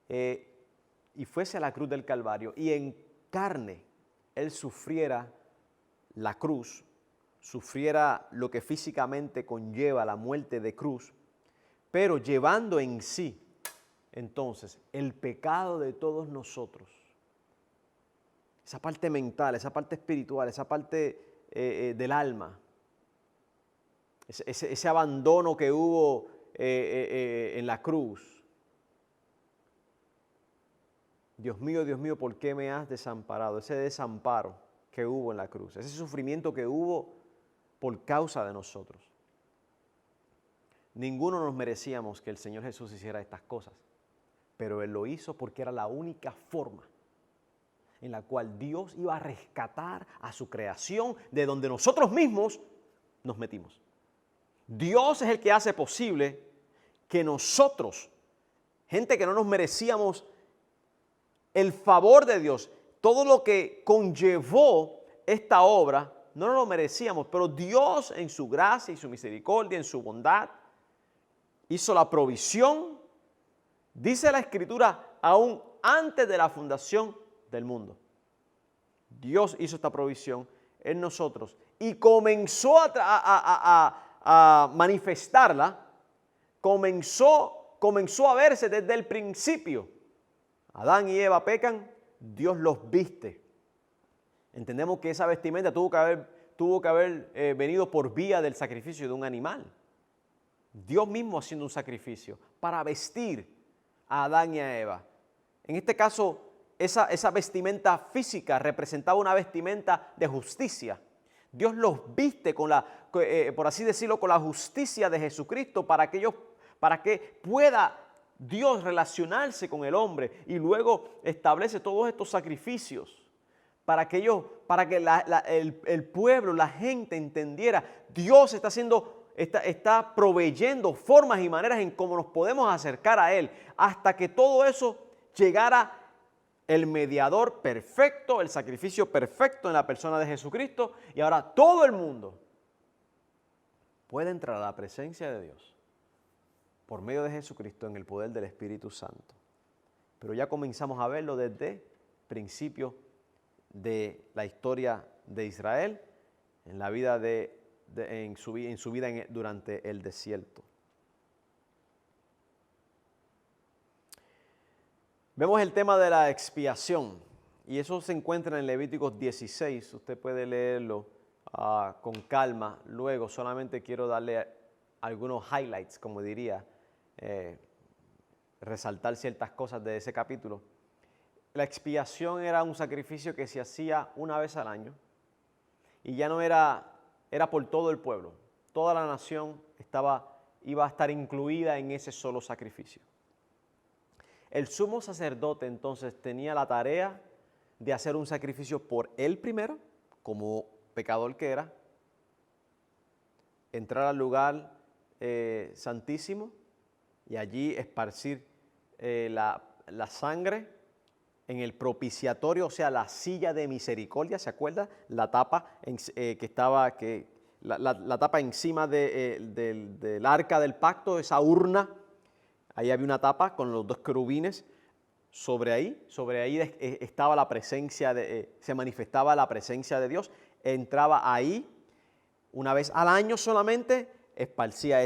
y fuese a la cruz del Calvario y en carne Él sufriera la cruz, sufriera lo que físicamente conlleva la muerte de cruz, pero llevando en sí entonces el pecado de todos nosotros. Esa parte mental, esa parte espiritual, esa parte del alma, ese abandono que hubo en la cruz. Dios mío, ¿por qué me has desamparado? Ese desamparo que hubo en la cruz, ese sufrimiento que hubo por causa de nosotros. Ninguno nos merecíamos que el Señor Jesús hiciera estas cosas, pero Él lo hizo porque era la única forma en la cual Dios iba a rescatar a su creación de donde nosotros mismos nos metimos. Dios es el que hace posible que nosotros, gente que no nos merecíamos el favor de Dios, todo lo que conllevó esta obra, no nos lo merecíamos, pero Dios en su gracia y su misericordia, en su bondad, hizo la provisión, dice la Escritura, aún antes de la fundación del mundo. Dios hizo esta provisión en nosotros y comenzó a manifestarla, comenzó a verse desde el principio. Adán y Eva pecan, Dios los viste. Entendemos que esa vestimenta tuvo que haber venido por vía del sacrificio de un animal. Dios mismo haciendo un sacrificio para vestir a Adán y a Eva. En este caso, esa vestimenta física representaba una vestimenta de justicia. Dios los viste por así decirlo, con la justicia de Jesucristo para que pueda Dios relacionarse con el hombre y luego establece todos estos sacrificios para que el pueblo, la gente entendiera, Dios está proveyendo formas y maneras en cómo nos podemos acercar a Él hasta que todo eso llegara el mediador perfecto, el sacrificio perfecto en la persona de Jesucristo y ahora todo el mundo puede entrar a la presencia de Dios por medio de Jesucristo en el poder del Espíritu Santo. Pero ya comenzamos a verlo desde principio de la historia de Israel, en la vida en su vida durante el desierto. Vemos el tema de la expiación y eso se encuentra en Levíticos 16, usted puede leerlo con calma. Luego solamente quiero darle algunos highlights, como diría, resaltar ciertas cosas de ese capítulo. La expiación era un sacrificio que se hacía una vez al año y ya no era por todo el pueblo. Toda la nación iba a estar incluida en ese solo sacrificio. El sumo sacerdote entonces tenía la tarea de hacer un sacrificio por él primero, como pecador que era, entrar al lugar santísimo y allí esparcir la sangre en el propiciatorio, o sea, la silla de misericordia, ¿se acuerda? La tapa la tapa encima del arca del pacto, esa urna. Ahí había una tapa con los dos querubines. Sobre ahí estaba la presencia, se manifestaba la presencia de Dios. Entraba ahí una vez al año solamente, esparcía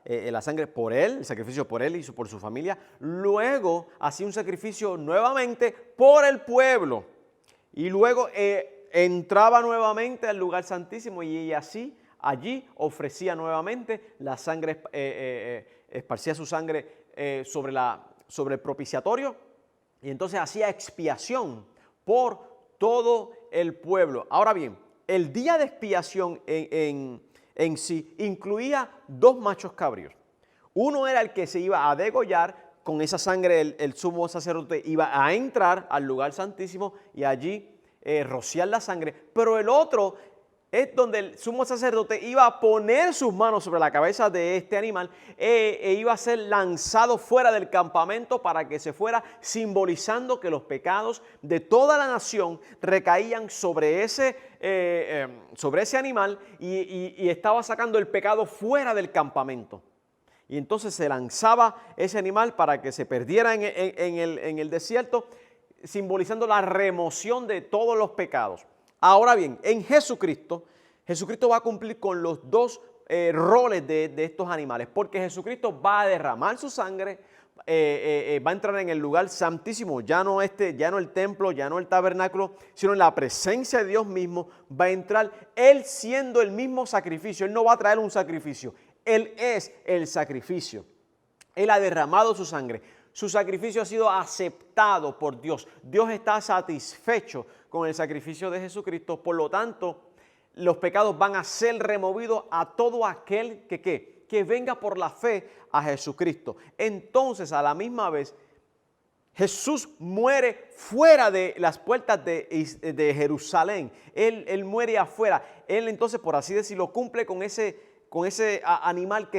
la sangre por él, el sacrificio por él y por su familia. Luego hacía un sacrificio nuevamente por el pueblo. Y luego entraba nuevamente al lugar santísimo y así allí ofrecía nuevamente la sangre, esparcía su sangre sobre el propiciatorio y entonces hacía expiación por todo el pueblo. Ahora bien, el día de expiación en sí incluía dos machos cabríos. Uno era el que se iba a degollar, con esa sangre el sumo sacerdote iba a entrar al lugar santísimo y allí rociar la sangre, pero el otro es donde el sumo sacerdote iba a poner sus manos sobre la cabeza de este animal e iba a ser lanzado fuera del campamento para que se fuera, simbolizando que los pecados de toda la nación recaían sobre ese animal y estaba sacando el pecado fuera del campamento. Y entonces se lanzaba ese animal para que se perdiera en el desierto, simbolizando la remoción de todos los pecados. Ahora bien, en Jesucristo va a cumplir con los dos roles de estos animales, porque Jesucristo va a derramar su sangre, va a entrar en el lugar santísimo, ya no el templo, ya no el tabernáculo, sino en la presencia de Dios mismo, va a entrar Él siendo el mismo sacrificio. Él no va a traer un sacrificio, Él es el sacrificio. Él ha derramado su sangre. Su sacrificio ha sido aceptado por Dios. Dios está satisfecho con el sacrificio de Jesucristo. Por lo tanto, los pecados van a ser removidos a todo aquel que venga por la fe a Jesucristo. Entonces, a la misma vez, Jesús muere fuera de las puertas de Jerusalén. Él muere afuera. Él entonces, por así decirlo, cumple con ese animal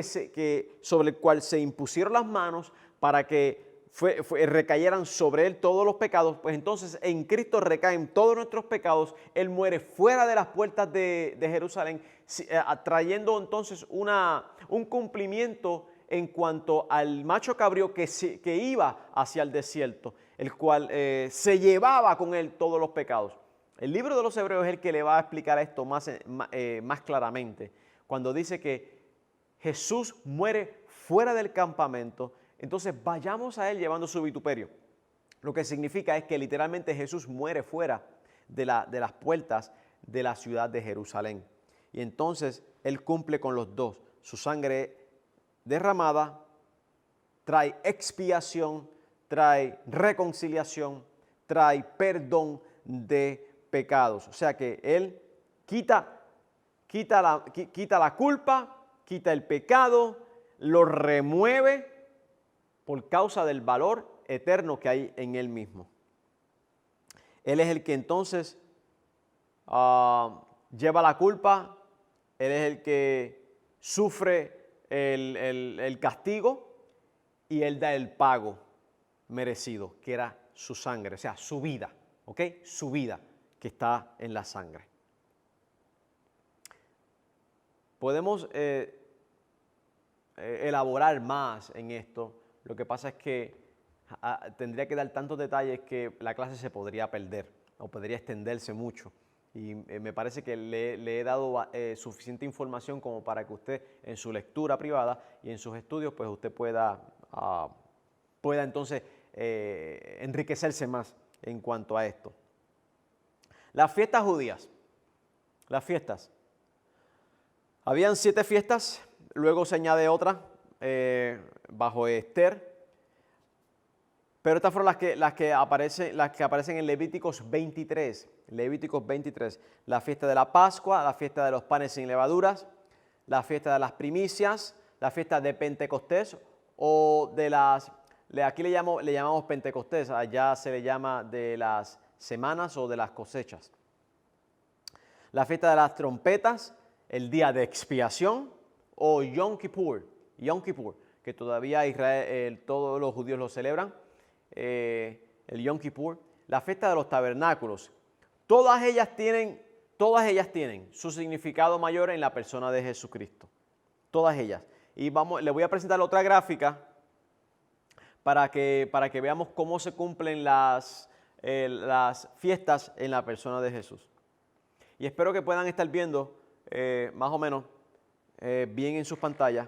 sobre el cual se impusieron las manos para que recayeran sobre él todos los pecados. Pues entonces en Cristo recaen todos nuestros pecados. Él muere fuera de las puertas de Jerusalén, trayendo entonces un cumplimiento en cuanto al macho cabrío que iba hacia el desierto, el cual se llevaba con él todos los pecados. El libro de los Hebreos es el que le va a explicar esto más claramente, cuando dice que Jesús muere fuera del campamento. Entonces vayamos a Él llevando su vituperio. Lo que significa es que literalmente Jesús muere fuera de las puertas de la ciudad de Jerusalén. Y entonces Él cumple con los dos. Su sangre derramada trae expiación, trae reconciliación, trae perdón de pecados. O sea que Él quita la culpa, quita el pecado, lo remueve por causa del valor eterno que hay en Él mismo. Él es el que entonces lleva la culpa, Él es el que sufre el castigo y Él da el pago merecido, que era su sangre, o sea, su vida, ¿ok? Su vida que está en la sangre. Podemos elaborar más en esto. Lo que pasa es que tendría que dar tantos detalles que la clase se podría perder o podría extenderse mucho. Y me parece que le he dado suficiente información como para que usted en su lectura privada y en sus estudios, pues usted pueda entonces enriquecerse más en cuanto a esto. Las fiestas judías. Las fiestas. Habían 7 fiestas, luego se añade otra bajo Esther. Pero estas fueron las que aparecen en Levíticos 23. Levíticos 23. La fiesta de la Pascua, la fiesta de los panes sin levaduras, la fiesta de las primicias, la fiesta de Pentecostés o de las... Aquí le llamamos Pentecostés, allá se le llama de las semanas o de las cosechas. La fiesta de las trompetas, el día de expiación o Yom Kippur, que todavía Israel, todos los judíos lo celebran, el Yom Kippur. La fiesta de los tabernáculos, todas ellas tienen su significado mayor en la persona de Jesucristo, todas ellas. Y le voy a presentar otra gráfica para que veamos cómo se cumplen las fiestas en la persona de Jesús. Y espero que puedan estar viendo más o menos bien en sus pantallas.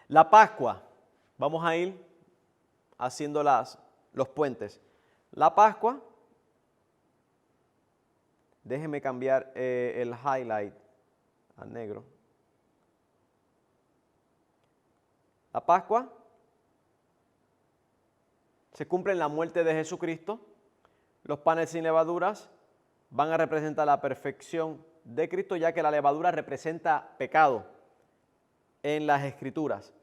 La Pascua, vamos a ir haciendo los puentes. La Pascua, déjenme cambiar el highlight a negro. La Pascua se cumple en la muerte de Jesucristo. Los panes sin levaduras van a representar la perfección de Cristo, ya que la levadura representa pecado en las Escrituras.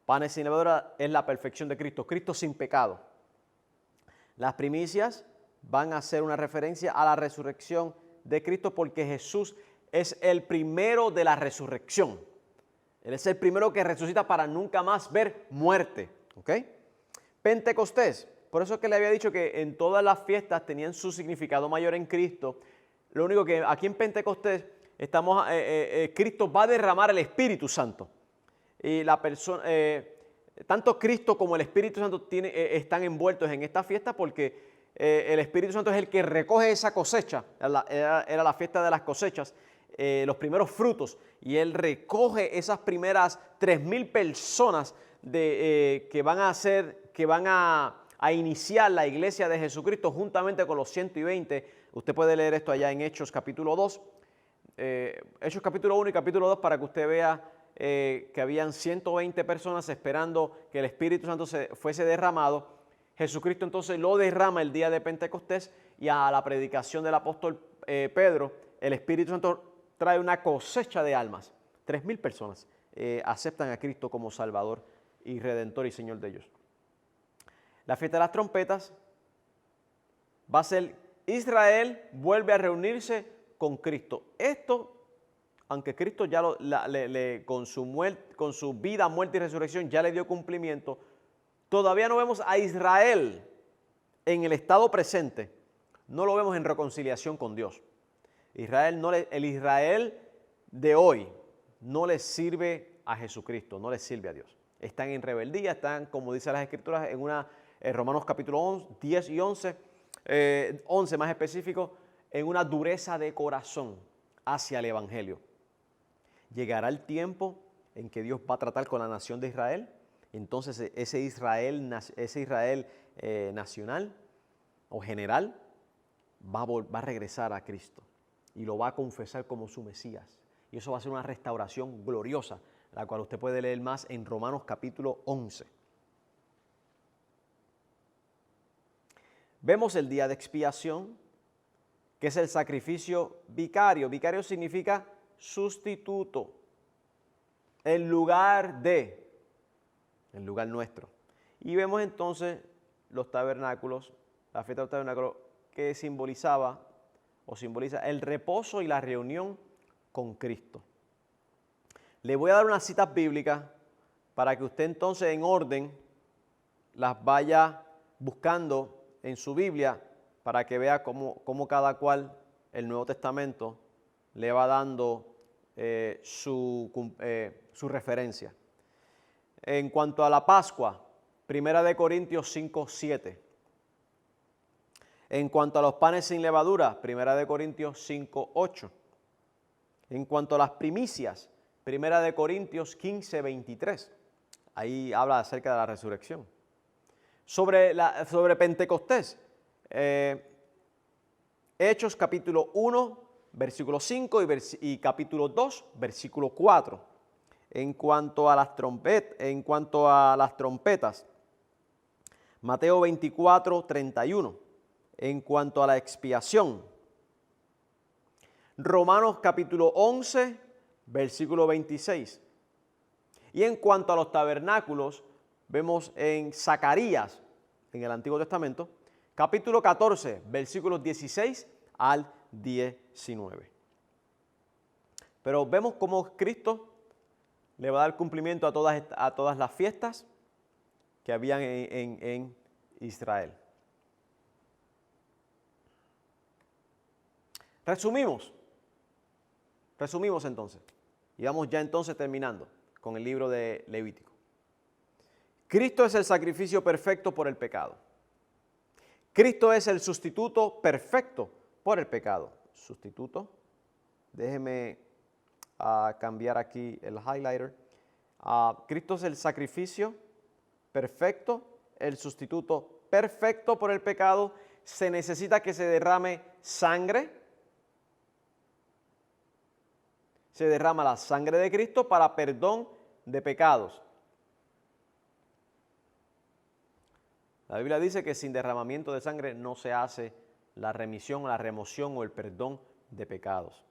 Panes sin levadura es la perfección de Cristo, Cristo sin pecado. Las primicias van a ser una referencia a la resurrección de Cristo, porque Jesús es el primero de la resurrección. Él es el primero que resucita para nunca más ver muerte. ¿Ok? Pentecostés, por eso es que le había dicho que en todas las fiestas tenían su significado mayor en Cristo. Lo único que aquí en Pentecostés Cristo va a derramar el Espíritu Santo. Y la persona, tanto Cristo como el Espíritu Santo están envueltos en esta fiesta, porque el Espíritu Santo es el que recoge esa cosecha. Era la fiesta de las cosechas, los primeros frutos, y Él recoge esas primeras 3,000 personas que van a iniciar la iglesia de Jesucristo juntamente con los 120. Usted puede leer esto allá en Hechos capítulo 2, Hechos capítulo 1 y capítulo 2, para que usted vea que habían 120 personas esperando que el Espíritu Santo fuese derramado. Jesucristo entonces lo derrama el día de Pentecostés, y a la predicación del apóstol Pedro, el Espíritu Santo trae una cosecha de almas. 3,000 personas aceptan a Cristo como Salvador y Redentor y Señor de ellos. La fiesta de las trompetas va a ser Israel vuelve a reunirse con Cristo. Esto, aunque Cristo ya con su vida, muerte y resurrección ya le dio cumplimiento, todavía no vemos a Israel en el estado presente. No lo vemos en reconciliación con Dios. El Israel de hoy no le sirve a Jesucristo, no le sirve a Dios. Están en rebeldía, están, como dice las Escrituras, en Romanos capítulo 10 y 11, 11 más específico, en una dureza de corazón hacia el Evangelio. Llegará el tiempo en que Dios va a tratar con la nación de Israel. Entonces ese Israel nacional o general va a regresar a Cristo y lo va a confesar como su Mesías. Y eso va a ser una restauración gloriosa, la cual usted puede leer más en Romanos capítulo 11. Vemos el día de expiación, que es el sacrificio vicario. Vicario significa sustituto, en lugar nuestro. Y vemos entonces los tabernáculos, la fiesta de los tabernáculos, que simboliza el reposo y la reunión con Cristo. Le voy a dar unas citas bíblicas para que usted entonces en orden las vaya buscando en su Biblia, para que vea cómo cada cual el Nuevo Testamento le va dando su referencia. En cuanto a la Pascua, 1 Corintios 5:7. En cuanto a los panes sin levadura, 1 Corintios 5:8. En cuanto a las primicias, 1 Corintios 15:23. Ahí habla acerca de la resurrección. Sobre Pentecostés, Hechos capítulo 1, versículo 5 y capítulo 2, versículo 4. En cuanto a las trompetas, Mateo 24, 31. En cuanto a la expiación, Romanos capítulo 11, versículo 26. Y en cuanto a los tabernáculos, vemos en Zacarías, en el Antiguo Testamento, capítulo 14, versículos 16 al 19. Pero vemos cómo Cristo le va a dar cumplimiento a todas las fiestas que habían en Israel. Resumimos entonces, y vamos ya entonces terminando con el libro de Levítico. Cristo es el sacrificio perfecto por el pecado. Cristo es el sustituto perfecto por el pecado. Sustituto, déjeme cambiar aquí el highlighter. Cristo es el sacrificio perfecto, el sustituto perfecto por el pecado. Se necesita que se derrame sangre. Se derrama la sangre de Cristo para perdón de pecados. La Biblia dice que sin derramamiento de sangre no se hace la remisión, la remoción o el perdón de pecados.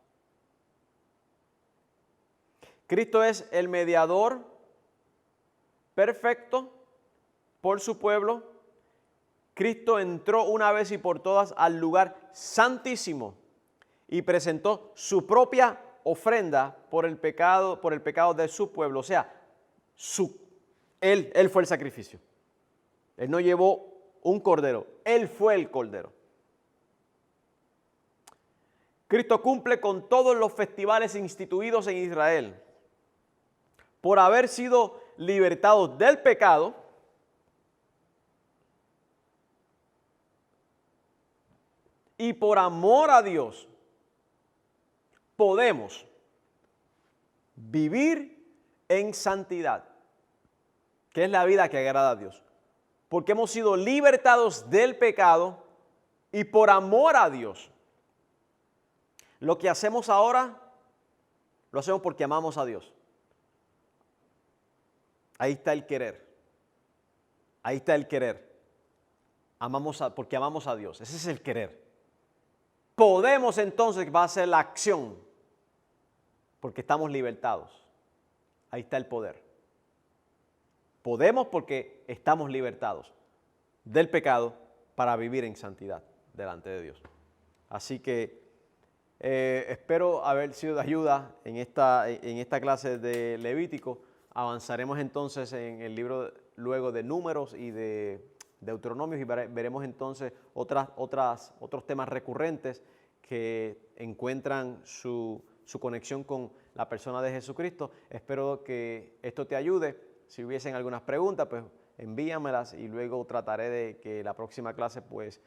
Cristo es el mediador perfecto por su pueblo. Cristo entró una vez y por todas al lugar santísimo y presentó su propia ofrenda por el pecado de su pueblo. O sea, él fue el sacrificio. Él no llevó un cordero, Él fue el cordero. Cristo cumple con todos los festivales instituidos en Israel. Por haber sido libertados del pecado, y por amor a Dios, podemos vivir en santidad, que es la vida que agrada a Dios. Porque hemos sido libertados del pecado y por amor a Dios. Lo que hacemos ahora, lo hacemos porque amamos a Dios. Ahí está el querer. Ahí está el querer. Porque amamos a Dios. Ese es el querer. Podemos entonces, va a ser la acción, porque estamos libertados. Ahí está el poder. Podemos porque estamos libertados del pecado para vivir en santidad delante de Dios. Así que espero haber sido de ayuda en esta clase de Levítico. Avanzaremos entonces en el libro luego de Números y de Deuteronomios y veremos entonces otros temas recurrentes que encuentran su conexión con la persona de Jesucristo. Espero que esto te ayude. Si hubiesen algunas preguntas, pues envíamelas y luego trataré de que la próxima clase pues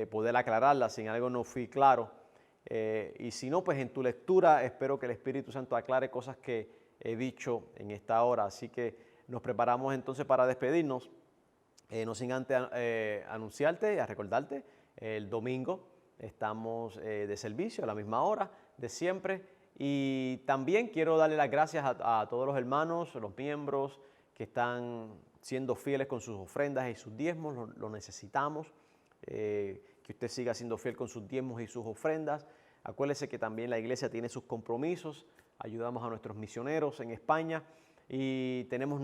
poder aclararlas si en algo no fui claro. Y si no, pues en tu lectura espero que el Espíritu Santo aclare cosas que he dicho en esta hora. Así que nos preparamos entonces para despedirnos. No sin antes anunciarte y a recordarte, el domingo estamos de servicio a la misma hora de siempre. Y también quiero darle las gracias a todos los hermanos, los miembros que están siendo fieles con sus ofrendas y sus diezmos. Lo necesitamos, que usted siga siendo fiel con sus diezmos y sus ofrendas. Acuérdese que también la iglesia tiene sus compromisos. Ayudamos a nuestros misioneros en España y tenemos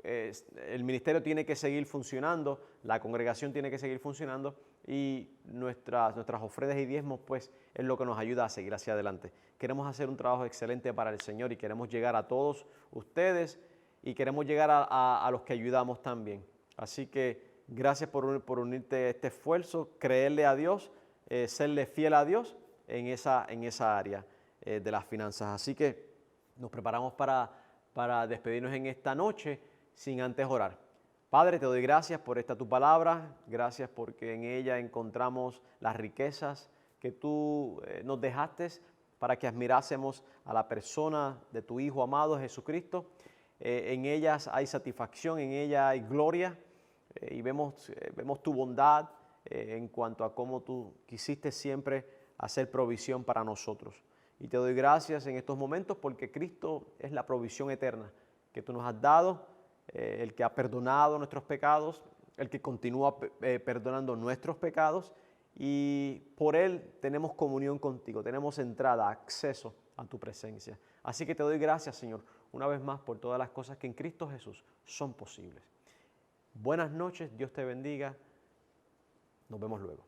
el ministerio tiene que seguir funcionando, la congregación tiene que seguir funcionando y nuestras ofrendas y diezmos pues es lo que nos ayuda a seguir hacia adelante. Queremos hacer un trabajo excelente para el Señor y queremos llegar a todos ustedes y queremos llegar a los que ayudamos también. Así que gracias por unirte a este esfuerzo, creerle a Dios, serle fiel a Dios en esa área de las finanzas. Así que nos preparamos para despedirnos en esta noche sin antes orar. Padre, te doy gracias por esta tu palabra, gracias porque en ella encontramos las riquezas que tú nos dejaste para que admirásemos a la persona de tu Hijo amado Jesucristo. En ellas hay satisfacción, en ella hay gloria y vemos tu bondad en cuanto a cómo tú quisiste siempre hacer provisión para nosotros. Y te doy gracias en estos momentos porque Cristo es la provisión eterna que tú nos has dado, el que ha perdonado nuestros pecados, el que continúa perdonando nuestros pecados, y por Él tenemos comunión contigo, tenemos entrada, acceso a tu presencia. Así que te doy gracias, Señor, una vez más por todas las cosas que en Cristo Jesús son posibles. Buenas noches, Dios te bendiga. Nos vemos luego.